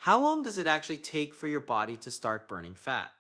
How long does it actually take for your body to start burning fat?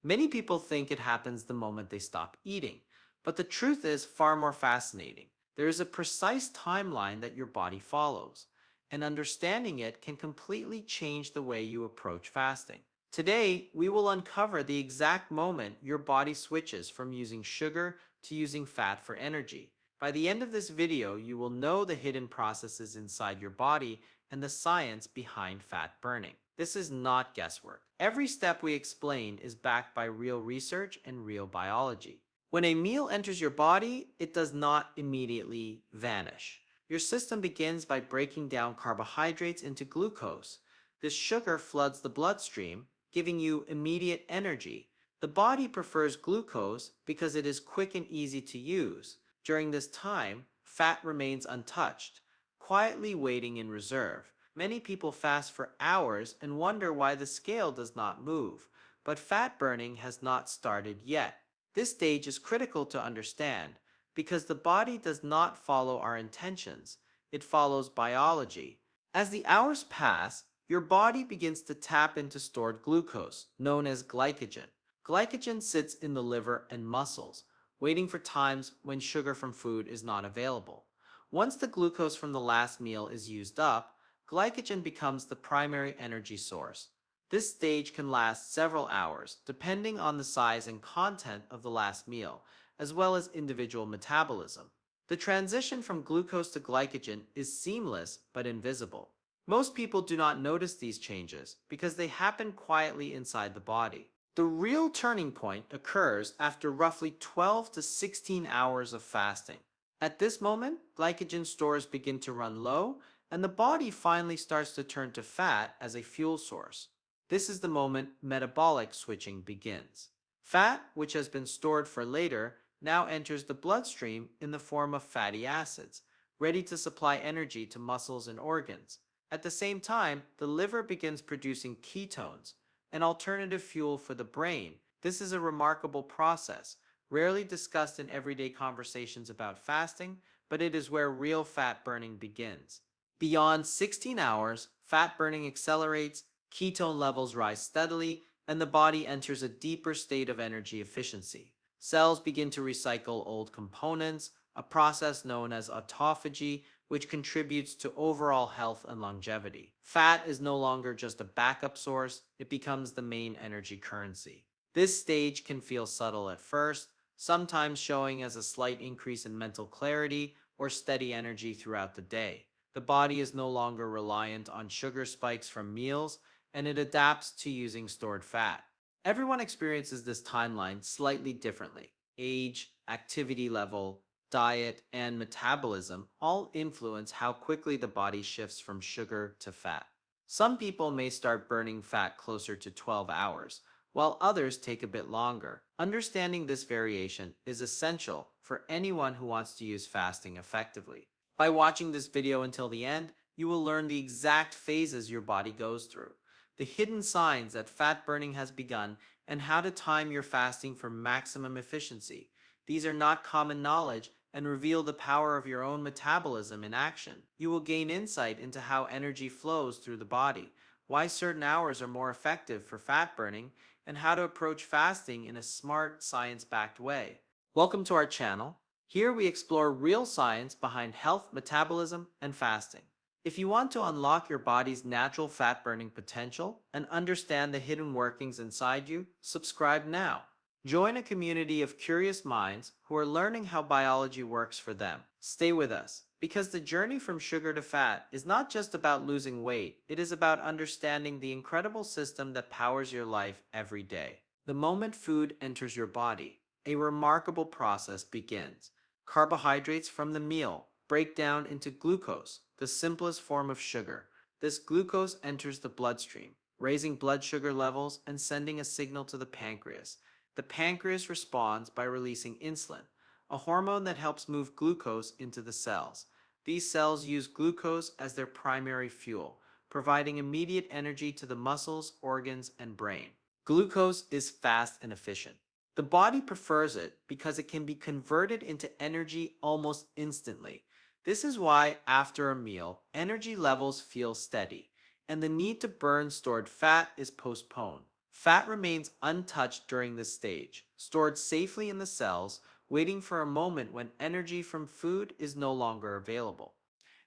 Many people think it happens the moment they stop eating, but the truth is far more fascinating. There is a precise timeline that your body follows, and understanding it can completely change the way you approach fasting. Today, we will uncover the exact moment your body switches from using sugar to using fat for energy. By the end of this video, you will know the hidden processes inside your body and the science behind fat burning. This is not guesswork. Every step we explain is backed by real research and real biology. When a meal enters your body, it does not immediately vanish. Your system begins by breaking down carbohydrates into glucose. This sugar floods the bloodstream, giving you immediate energy. The body prefers glucose because it is quick and easy to use. During this time, fat remains untouched, quietly waiting in reserve. Many people fast for hours and wonder why the scale does not move, but fat burning has not started yet. This stage is critical to understand because the body does not follow our intentions, it follows biology. As the hours pass, your body begins to tap into stored glucose, known as glycogen. Glycogen sits in the liver and muscles, waiting for times when sugar from food is not available. Once the glucose from the last meal is used up, glycogen becomes the primary energy source. This stage can last several hours, depending on the size and content of the last meal, as well as individual metabolism. The transition from glucose to glycogen is seamless but invisible. Most people do not notice these changes because they happen quietly inside the body. The real turning point occurs after roughly 12 to 16 hours of fasting. At this moment, glycogen stores begin to run low, and the body finally starts to turn to fat as a fuel source. This is the moment metabolic switching begins. Fat, which has been stored for later, now enters the bloodstream in the form of fatty acids, ready to supply energy to muscles and organs. At the same time, the liver begins producing ketones, an alternative fuel for the brain. This is a remarkable process, rarely discussed in everyday conversations about fasting, but it is where real fat burning begins. Beyond 16 hours, fat burning accelerates, ketone levels rise steadily, and the body enters a deeper state of energy efficiency. Cells begin to recycle old components, a process known as autophagy, which contributes to overall health and longevity. Fat is no longer just a backup source, it becomes the main energy currency. This stage can feel subtle at first, sometimes showing as a slight increase in mental clarity or steady energy throughout the day. The body is no longer reliant on sugar spikes from meals, and it adapts to using stored fat. Everyone experiences this timeline slightly differently. Age, activity level, diet, and metabolism all influence how quickly the body shifts from sugar to fat. Some people may start burning fat closer to 12 hours, while others take a bit longer. Understanding this variation is essential for anyone who wants to use fasting effectively. By watching this video until the end, you will learn the exact phases your body goes through, the hidden signs that fat burning has begun, and how to time your fasting for maximum efficiency. These are not common knowledge and reveal the power of your own metabolism in action. You will gain insight into how energy flows through the body, why certain hours are more effective for fat burning, and how to approach fasting in a smart, science-backed way. Welcome to our channel. Here we explore real science behind health, metabolism, and fasting. If you want to unlock your body's natural fat-burning potential and understand the hidden workings inside you, subscribe now. Join a community of curious minds who are learning how biology works for them. Stay with us, because the journey from sugar to fat is not just about losing weight, it is about understanding the incredible system that powers your life every day. The moment food enters your body, a remarkable process begins. Carbohydrates from the meal break down into glucose, the simplest form of sugar. This glucose enters the bloodstream, raising blood sugar levels and sending a signal to the pancreas. The pancreas responds by releasing insulin, a hormone that helps move glucose into the cells. These cells use glucose as their primary fuel, providing immediate energy to the muscles, organs, and brain. Glucose is fast and efficient. The body prefers it because it can be converted into energy almost instantly. This is why, after a meal, energy levels feel steady, and the need to burn stored fat is postponed. Fat remains untouched during this stage, stored safely in the cells, waiting for a moment when energy from food is no longer available.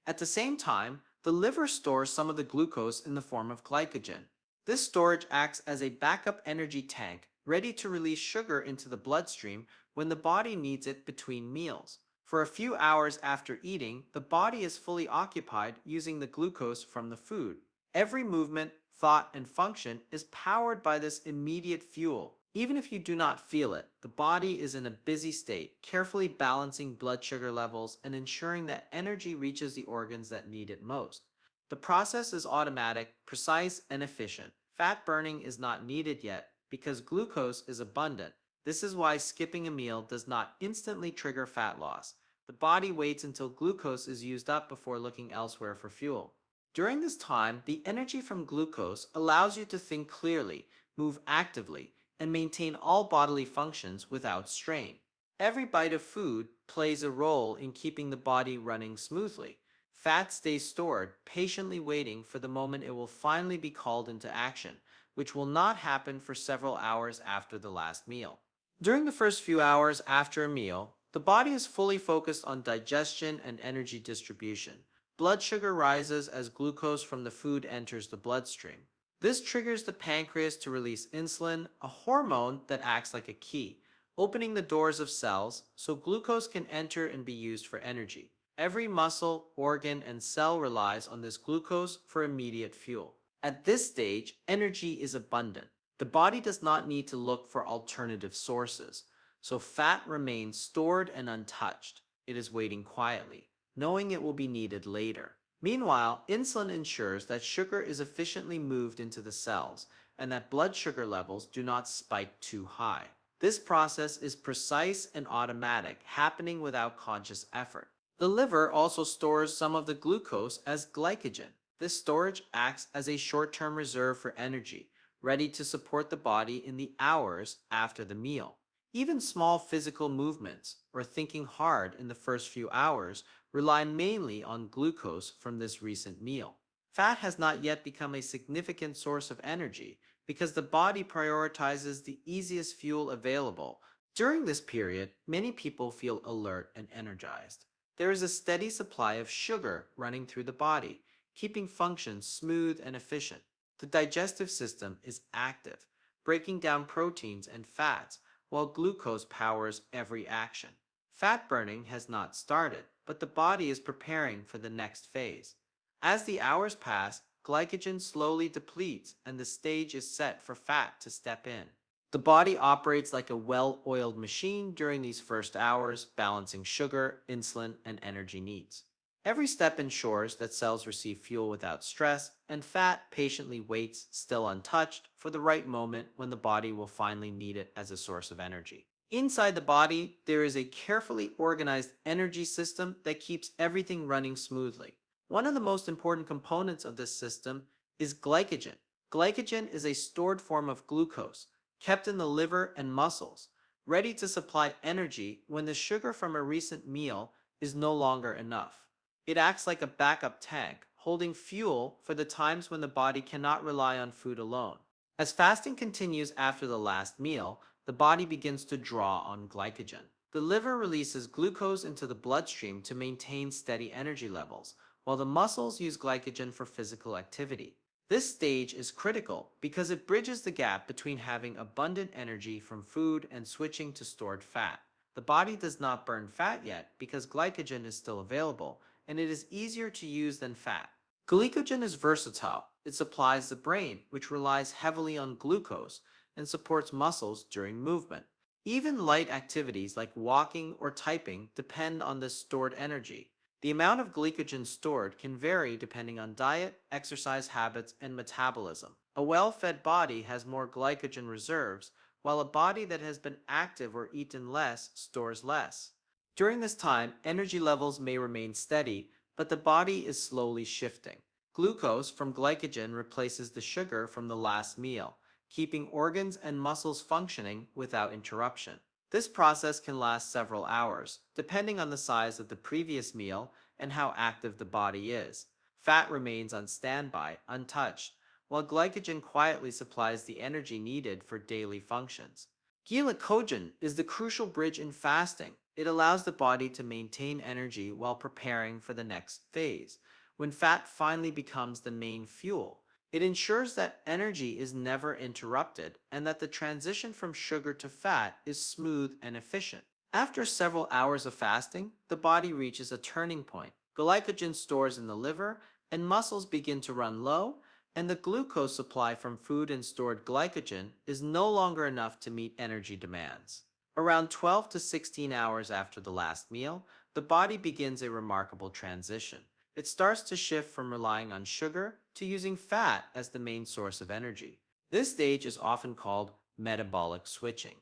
At the same time, the liver stores some of the glucose in the form of glycogen. This storage acts as a backup energy tank, ready to release sugar into the bloodstream when the body needs it between meals. For a few hours after eating, the body is fully occupied using the glucose from the food. Every movement, thought, and function is powered by this immediate fuel. Even if you do not feel it, the body is in a busy state, carefully balancing blood sugar levels and ensuring that energy reaches the organs that need it most. The process is automatic, precise, and efficient. Fat burning is not needed yet because glucose is abundant. This is why skipping a meal does not instantly trigger fat loss. The body waits until glucose is used up before looking elsewhere for fuel. During this time, the energy from glucose allows you to think clearly, move actively, and maintain all bodily functions without strain. Every bite of food plays a role in keeping the body running smoothly. Fat stays stored, patiently waiting for the moment it will finally be called into action, which will not happen for several hours after the last meal. During the first few hours after a meal, the body is fully focused on digestion and energy distribution. Blood sugar rises as glucose from the food enters the bloodstream. This triggers the pancreas to release insulin, a hormone that acts like a key, opening the doors of cells so glucose can enter and be used for energy. Every muscle, organ, and cell relies on this glucose for immediate fuel. At this stage, energy is abundant. The body does not need to look for alternative sources, so fat remains stored and untouched. It is waiting quietly, knowing it will be needed later. Meanwhile, insulin ensures that sugar is efficiently moved into the cells and that blood sugar levels do not spike too high. This process is precise and automatic, happening without conscious effort. The liver also stores some of the glucose as glycogen. This storage acts as a short-term reserve for energy, ready to support the body in the hours after the meal. Even small physical movements, or thinking hard in the first few hours, rely mainly on glucose from this recent meal. Fat has not yet become a significant source of energy because the body prioritizes the easiest fuel available. During this period, many people feel alert and energized. There is a steady supply of sugar running through the body, keeping functions smooth and efficient. The digestive system is active, breaking down proteins and fats, while glucose powers every action. Fat burning has not started, but the body is preparing for the next phase. As the hours pass, glycogen slowly depletes and the stage is set for fat to step in. The body operates like a well-oiled machine during these first hours, balancing sugar, insulin, and energy needs. Every step ensures that cells receive fuel without stress, and fat patiently waits, still untouched, for the right moment when the body will finally need it as a source of energy. Inside the body, there is a carefully organized energy system that keeps everything running smoothly. One of the most important components of this system is glycogen. Glycogen is a stored form of glucose, kept in the liver and muscles, ready to supply energy when the sugar from a recent meal is no longer enough. It acts like a backup tank, holding fuel for the times when the body cannot rely on food alone. As fasting continues after the last meal, the body begins to draw on glycogen. The liver releases glucose into the bloodstream to maintain steady energy levels, while the muscles use glycogen for physical activity. This stage is critical because it bridges the gap between having abundant energy from food and switching to stored fat. The body does not burn fat yet because glycogen is still available, and it is easier to use than fat. Glycogen is versatile. It supplies the brain, which relies heavily on glucose, and supports muscles during movement. Even light activities like walking or typing depend on this stored energy. The amount of glycogen stored can vary depending on diet, exercise habits, and metabolism. A well-fed body has more glycogen reserves, while a body that has been active or eaten less stores less. During this time, energy levels may remain steady, but the body is slowly shifting. Glucose from glycogen replaces the sugar from the last meal, keeping organs and muscles functioning without interruption. This process can last several hours, depending on the size of the previous meal and how active the body is. Fat remains on standby, untouched, while glycogen quietly supplies the energy needed for daily functions. Glycogen is the crucial bridge in fasting. It allows the body to maintain energy while preparing for the next phase, when fat finally becomes the main fuel. It ensures that energy is never interrupted and that the transition from sugar to fat is smooth and efficient. After several hours of fasting, the body reaches a turning point. Glycogen stores in the liver and muscles begin to run low, and the glucose supply from food and stored glycogen is no longer enough to meet energy demands. Around 12 to 16 hours after the last meal, the body begins a remarkable transition. It starts to shift from relying on sugar to using fat as the main source of energy. This stage is often called metabolic switching.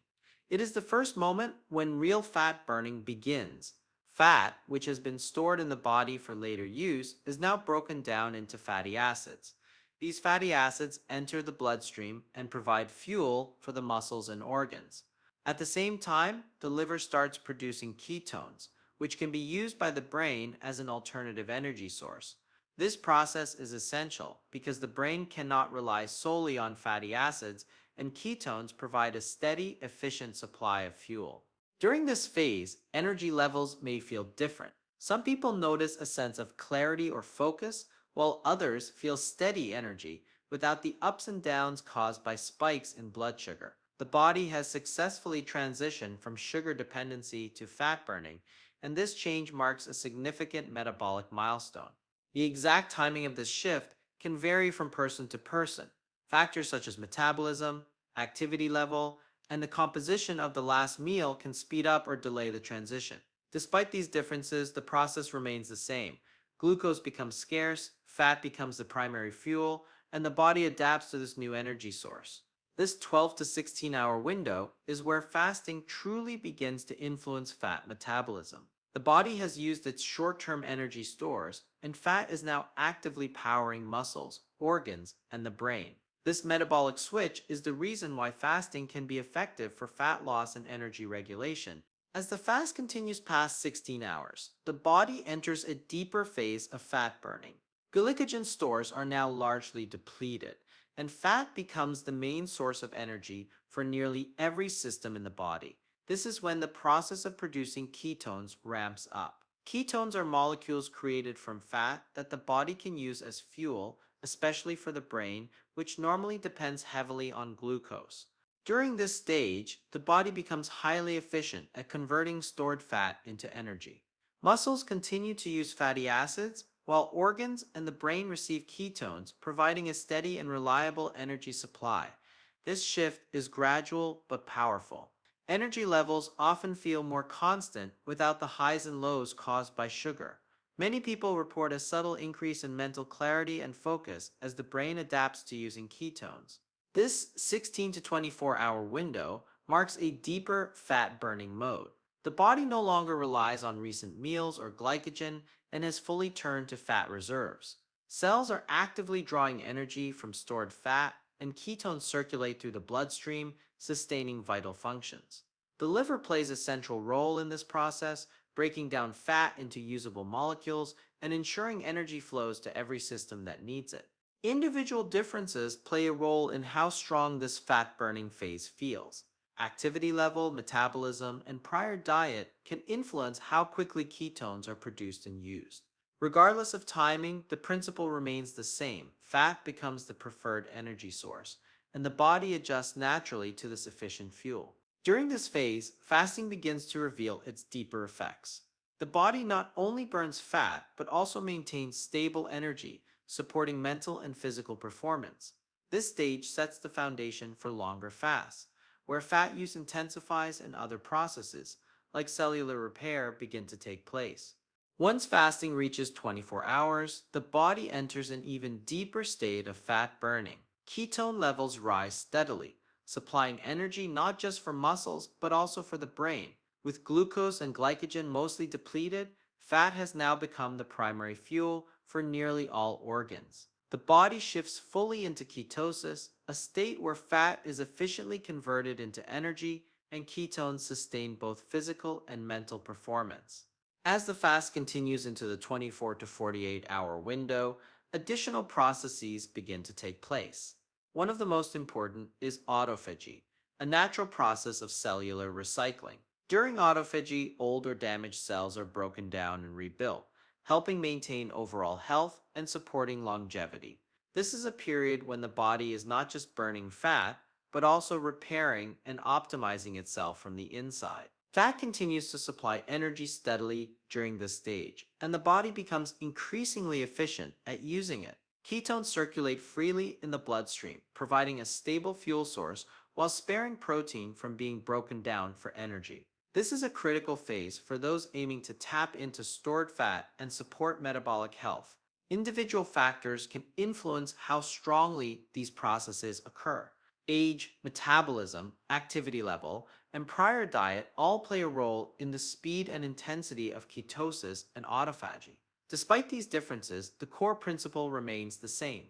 It is the first moment when real fat burning begins. Fat, which has been stored in the body for later use, is now broken down into fatty acids. These fatty acids enter the bloodstream and provide fuel for the muscles and organs. At the same time, the liver starts producing ketones, which can be used by the brain as an alternative energy source. This process is essential because the brain cannot rely solely on fatty acids, and ketones provide a steady, efficient supply of fuel. During this phase, energy levels may feel different. Some people notice a sense of clarity or focus, while others feel steady energy without the ups and downs caused by spikes in blood sugar. The body has successfully transitioned from sugar dependency to fat burning, and this change marks a significant metabolic milestone. The exact timing of this shift can vary from person to person. Factors such as metabolism, activity level, and the composition of the last meal can speed up or delay the transition. Despite these differences, the process remains the same. Glucose becomes scarce, fat becomes the primary fuel, and the body adapts to this new energy source. This 12 to 16-hour window is where fasting truly begins to influence fat metabolism. The body has used its short-term energy stores, and fat is now actively powering muscles, organs, and the brain. This metabolic switch is the reason why fasting can be effective for fat loss and energy regulation. As the fast continues past 16 hours, the body enters a deeper phase of fat burning. Glycogen stores are now largely depleted, and fat becomes the main source of energy for nearly every system in the body. This is when the process of producing ketones ramps up. Ketones are molecules created from fat that the body can use as fuel, especially for the brain, which normally depends heavily on glucose. During this stage, the body becomes highly efficient at converting stored fat into energy. Muscles continue to use fatty acids, while organs and the brain receive ketones, providing a steady and reliable energy supply. This shift is gradual but powerful. Energy levels often feel more constant without the highs and lows caused by sugar. Many people report a subtle increase in mental clarity and focus as the brain adapts to using ketones. This 16 to 24-hour window marks a deeper fat burning mode. The body no longer relies on recent meals or glycogen and has fully turned to fat reserves. Cells are actively drawing energy from stored fat, and ketones circulate through the bloodstream, sustaining vital functions. The liver plays a central role in this process, breaking down fat into usable molecules and ensuring energy flows to every system that needs it. Individual differences play a role in how strong this fat burning phase feels. Activity level, metabolism, and prior diet can influence how quickly ketones are produced and used. Regardless of timing, the principle remains the same. Fat becomes the preferred energy source, and the body adjusts naturally to this efficient fuel. During this phase, fasting begins to reveal its deeper effects. The body not only burns fat, but also maintains stable energy, supporting mental and physical performance. This stage sets the foundation for longer fasts, where fat use intensifies and other processes, like cellular repair, begin to take place. Once fasting reaches 24 hours, the body enters an even deeper state of fat burning. Ketone levels rise steadily, supplying energy not just for muscles, but also for the brain. With glucose and glycogen mostly depleted, fat has now become the primary fuel for nearly all organs. The body shifts fully into ketosis, a state where fat is efficiently converted into energy and ketones sustain both physical and mental performance. As the fast continues into the 24 to 48-hour window, additional processes begin to take place. One of the most important is autophagy, a natural process of cellular recycling. During autophagy, old or damaged cells are broken down and rebuilt, helping maintain overall health and supporting longevity. This is a period when the body is not just burning fat, but also repairing and optimizing itself from the inside. Fat continues to supply energy steadily during this stage, and the body becomes increasingly efficient at using it. Ketones circulate freely in the bloodstream, providing a stable fuel source while sparing protein from being broken down for energy. This is a critical phase for those aiming to tap into stored fat and support metabolic health. Individual factors can influence how strongly these processes occur. Age, metabolism, activity level, and prior diet all play a role in the speed and intensity of ketosis and autophagy. Despite these differences, the core principle remains the same.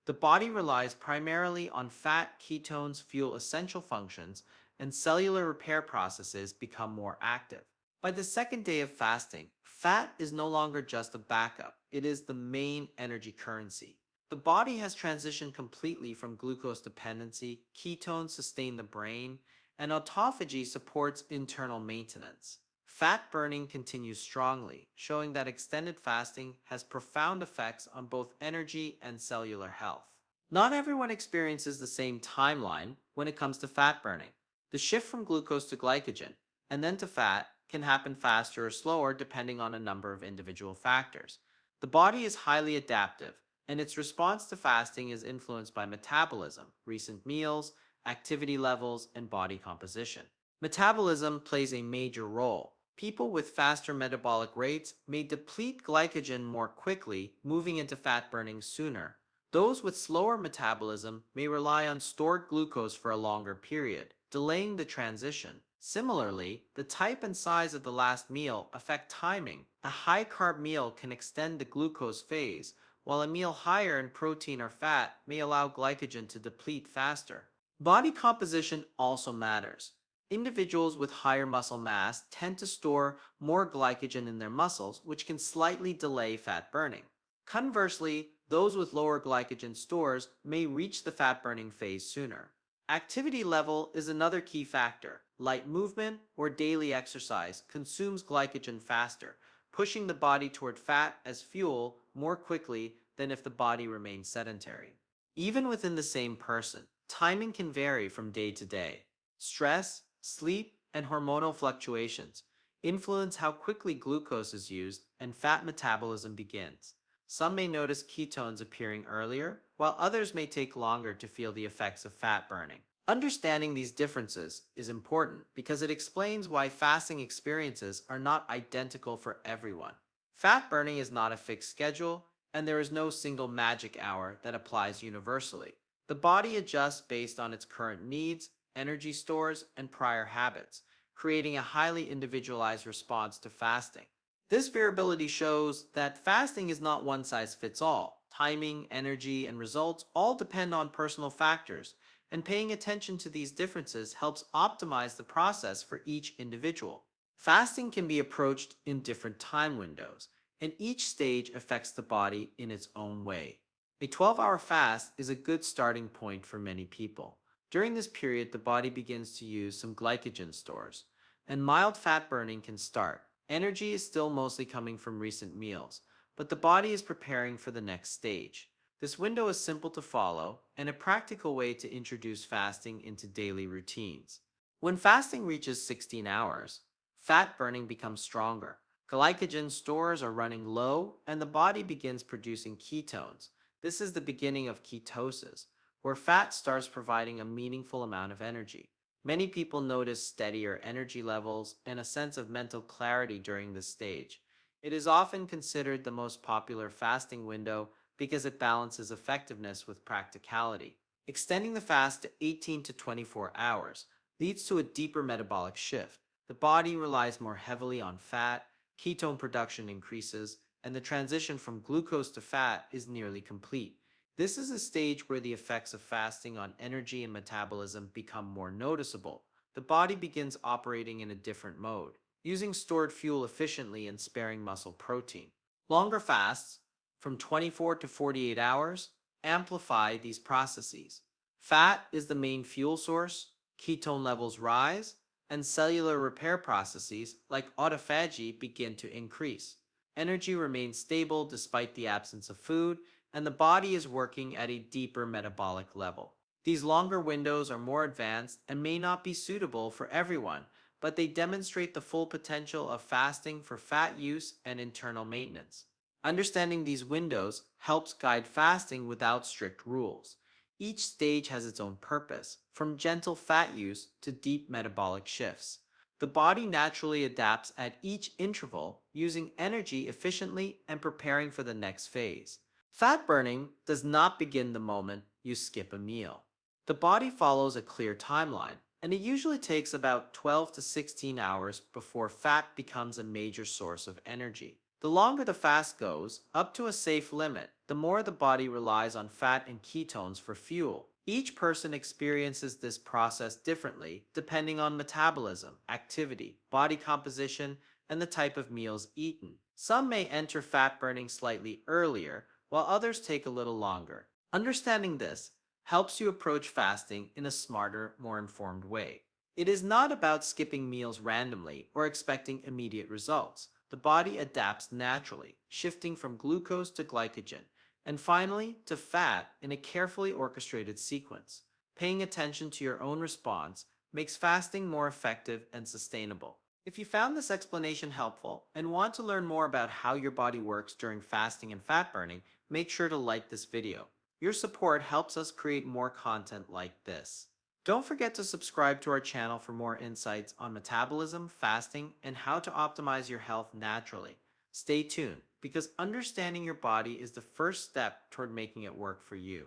The body relies primarily on fat. Ketones fuel essential functions, and cellular repair processes become more active. By the second day of fasting, fat is no longer just a backup, it is the main energy currency. The body has transitioned completely from glucose dependency, ketones sustain the brain, and autophagy supports internal maintenance. Fat burning continues strongly, showing that extended fasting has profound effects on both energy and cellular health. Not everyone experiences the same timeline when it comes to fat burning. The shift from glucose to glycogen and then to fat can happen faster or slower depending on a number of individual factors. The body is highly adaptive, and its response to fasting is influenced by metabolism, recent meals, activity levels, and body composition. Metabolism plays a major role. People with faster metabolic rates may deplete glycogen more quickly, moving into fat burning sooner. Those with slower metabolism may rely on stored glucose for a longer period, delaying the transition. Similarly, the type and size of the last meal affect timing. A high carb meal can extend the glucose phase, while a meal higher in protein or fat may allow glycogen to deplete faster. Body composition also matters. Individuals with higher muscle mass tend to store more glycogen in their muscles, which can slightly delay fat burning. Conversely, those with lower glycogen stores may reach the fat burning phase sooner. Activity level is another key factor. Light movement or daily exercise consumes glycogen faster, pushing the body toward fat as fuel more quickly than if the body remains sedentary. Even within the same person, timing can vary from day to day. Stress, sleep, and hormonal fluctuations influence how quickly glucose is used and fat metabolism begins. Some may notice ketones appearing earlier, while others may take longer to feel the effects of fat burning. Understanding these differences is important because it explains why fasting experiences are not identical for everyone. Fat burning is not a fixed schedule, and there is no single magic hour that applies universally. The body adjusts based on its current needs, energy stores, and prior habits, creating a highly individualized response to fasting. This variability shows that fasting is not one size fits all. Timing, energy, and results all depend on personal factors, and paying attention to these differences helps optimize the process for each individual. Fasting can be approached in different time windows, and each stage affects the body in its own way. A 12-hour fast is a good starting point for many people. During this period, the body begins to use some glycogen stores, and mild fat burning can start. Energy is still mostly coming from recent meals, but the body is preparing for the next stage. This window is simple to follow and a practical way to introduce fasting into daily routines. When fasting reaches 16 hours, fat burning becomes stronger. Glycogen stores are running low and the body begins producing ketones. This is the beginning of ketosis, where fat starts providing a meaningful amount of energy. Many people notice steadier energy levels and a sense of mental clarity during this stage. It is often considered the most popular fasting window because it balances effectiveness with practicality. Extending the fast to 18 to 24 hours leads to a deeper metabolic shift. The body relies more heavily on fat, ketone production increases, and the transition from glucose to fat is nearly complete. This is a stage where the effects of fasting on energy and metabolism become more noticeable. The body begins operating in a different mode, using stored fuel efficiently and sparing muscle protein. Longer fasts, from 24 to 48 hours, amplify these processes. Fat is the main fuel source, ketone levels rise, and cellular repair processes like autophagy begin to increase. Energy remains stable despite the absence of food, and the body is working at a deeper metabolic level. These longer windows are more advanced and may not be suitable for everyone, but they demonstrate the full potential of fasting for fat use and internal maintenance. Understanding these windows helps guide fasting without strict rules. Each stage has its own purpose, from gentle fat use to deep metabolic shifts. The body naturally adapts at each interval, using energy efficiently and preparing for the next phase. Fat burning does not begin the moment you skip a meal. The body follows a clear timeline, and it usually takes about 12 to 16 hours before fat becomes a major source of energy. The longer the fast goes, up to a safe limit, the more the body relies on fat and ketones for fuel. Each person experiences this process differently depending on metabolism, activity, body composition, and the type of meals eaten. Some may enter fat burning slightly earlier, while others take a little longer. Understanding this helps you approach fasting in a smarter, more informed way. It is not about skipping meals randomly or expecting immediate results. The body adapts naturally, shifting from glucose to glycogen, and finally to fat in a carefully orchestrated sequence. Paying attention to your own response makes fasting more effective and sustainable. If you found this explanation helpful and want to learn more about how your body works during fasting and fat burning, make sure to like this video. Your support helps us create more content like this. Don't forget to subscribe to our channel for more insights on metabolism, fasting, and how to optimize your health naturally. Stay tuned, because understanding your body is the first step toward making it work for you.